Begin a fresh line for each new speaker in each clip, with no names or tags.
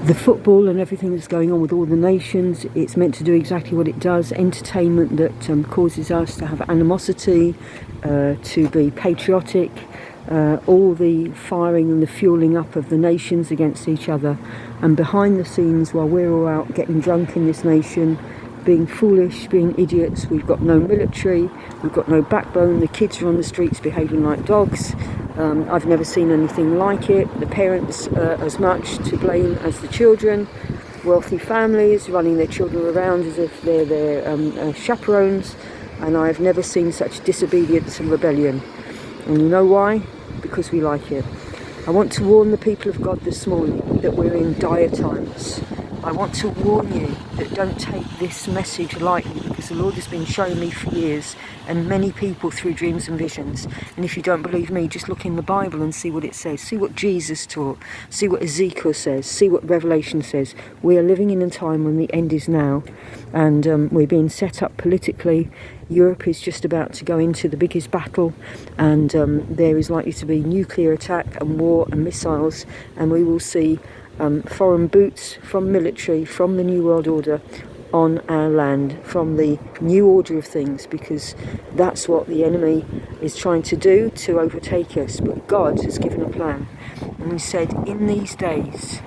the football and everything that's going on with all the nations, it's meant to do exactly what it does. Entertainment that causes us to have animosity, to be patriotic, all the firing and the fueling up of the nations against each other. And behind the scenes, while we're all out getting drunk in this nation, being foolish, being idiots, we've got no military, we've got no backbone, the kids are on the streets behaving like dogs. I've never seen anything like it. The parents are as much to blame as the children. Wealthy families running their children around as if they're their chaperones. And I've never seen such disobedience and rebellion. And you know why? Because we like it. I want to warn the people of God this morning that we're in dire times. I want to warn you that don't take this message lightly, because the Lord has been showing me for years, and many people through dreams and visions. And if you don't believe me, just look in the Bible and see what it says. See what Jesus taught. See what Ezekiel says. See what Revelation says. We are living in a time when the end is now, and we're being set up politically. Europe is just about to go into the biggest battle, and there is likely to be nuclear attack and war and missiles, and we will see foreign boots from military, from the New World Order on our land, from the new order of things, because that's what the enemy is trying to do, to overtake us. But God has given a plan, and he said, in these days,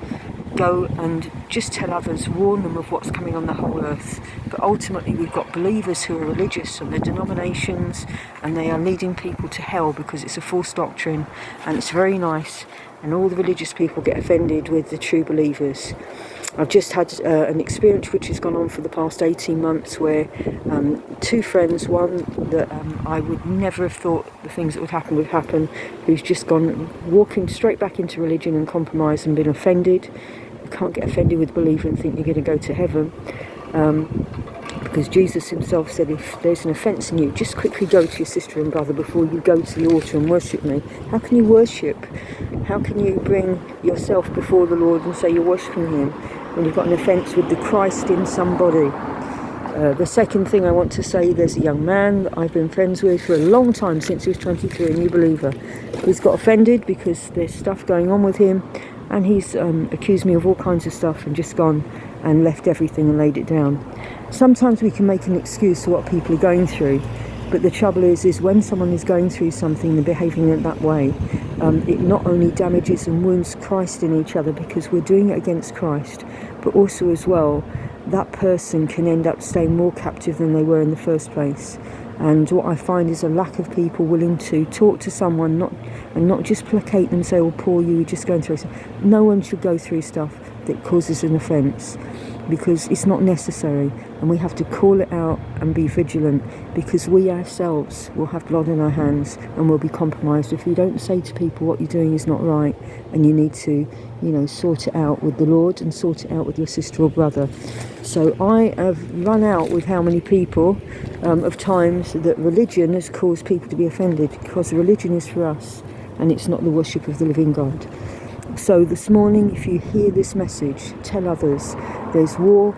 go and just tell others, warn them of what's coming on the whole earth. But ultimately we've got believers who are religious and their denominations, and they are leading people to hell because it's a false doctrine and it's very nice, and all the religious people get offended with the true believers. I've just had an experience which has gone on for the past 18 months where two friends, one that I would never have thought the things that would happen, who's just gone walking straight back into religion and compromise and been offended. You can't get offended with belief and think you're going to go to heaven. Because Jesus himself said, if there's an offence in you, just quickly go to your sister and brother before you go to the altar and worship me. How can you worship? How can you bring yourself before the Lord and say you're worshipping him when you've got an offence with the Christ in somebody? The second thing I want to say, there's a young man that I've been friends with for a long time, since he was 23, a new believer, who's got offended because there's stuff going on with him, and he's accused me of all kinds of stuff and just gone and left everything and laid it down. Sometimes we can make an excuse for what people are going through, but the trouble is when someone is going through something and behaving in that way, it not only damages and wounds Christ in each other because we're doing it against Christ, but also as well, that person can end up staying more captive than they were in the first place. And what I find is a lack of people willing to talk to someone, not just placate them and say, oh, poor you, you're just going through something. No one should go through stuff that causes an offence, because it's not necessary, and we have to call it out and be vigilant, because we ourselves will have blood in our hands and will be compromised if we don't say to people what you're doing is not right, and you need to, sort it out with the Lord and sort it out with your sister or brother. So I have run out with how many people of times that religion has caused people to be offended, because religion is for us and it's not the worship of the living God. So this morning, if you hear this message, tell others. There's war,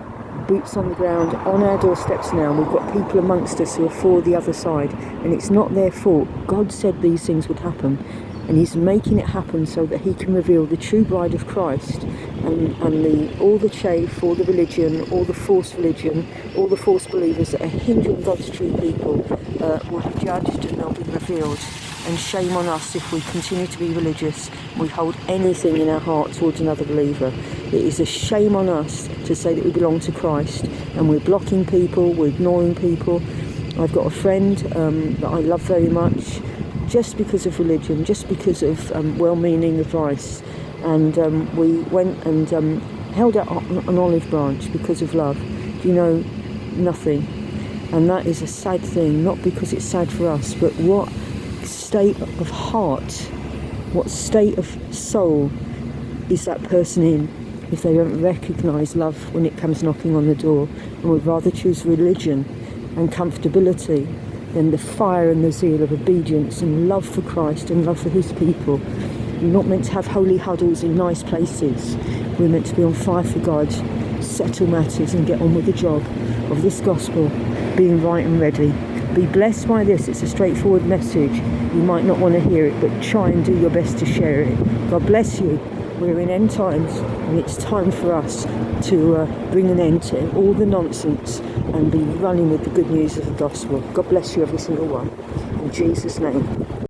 boots on the ground, on our doorsteps now. We've got people amongst us who are for the other side, and it's not their fault. God said these things would happen, and he's making it happen so that he can reveal the true bride of Christ, and all the chaff, all the religion, all the false religion, all the false believers that are hindering God's true people will be judged and they'll be revealed. And shame on us if we continue to be religious, we hold anything in our heart towards another believer. It is a shame on us to say that we belong to Christ, and we're blocking people, we're ignoring people. I've got a friend that I love very much, just because of religion, just because of well-meaning advice, and we went and held out an olive branch because of love. Nothing. And that is a sad thing, not because it's sad for us, but what state of heart, what state of soul is that person in if they don't recognise love when it comes knocking on the door, and would rather choose religion and comfortability than the fire and the zeal of obedience and love for Christ and love for his people. We're not meant to have holy huddles in nice places. We're meant to be on fire for God, settle matters and get on with the job of this gospel, being right and ready. Be blessed by this. It's a straightforward message. You might not want to hear it, but try and do your best to share it. God bless you. We're in end times, and it's time for us to bring an end to all the nonsense and be running with the good news of the gospel. God bless you, every single one. In Jesus' name.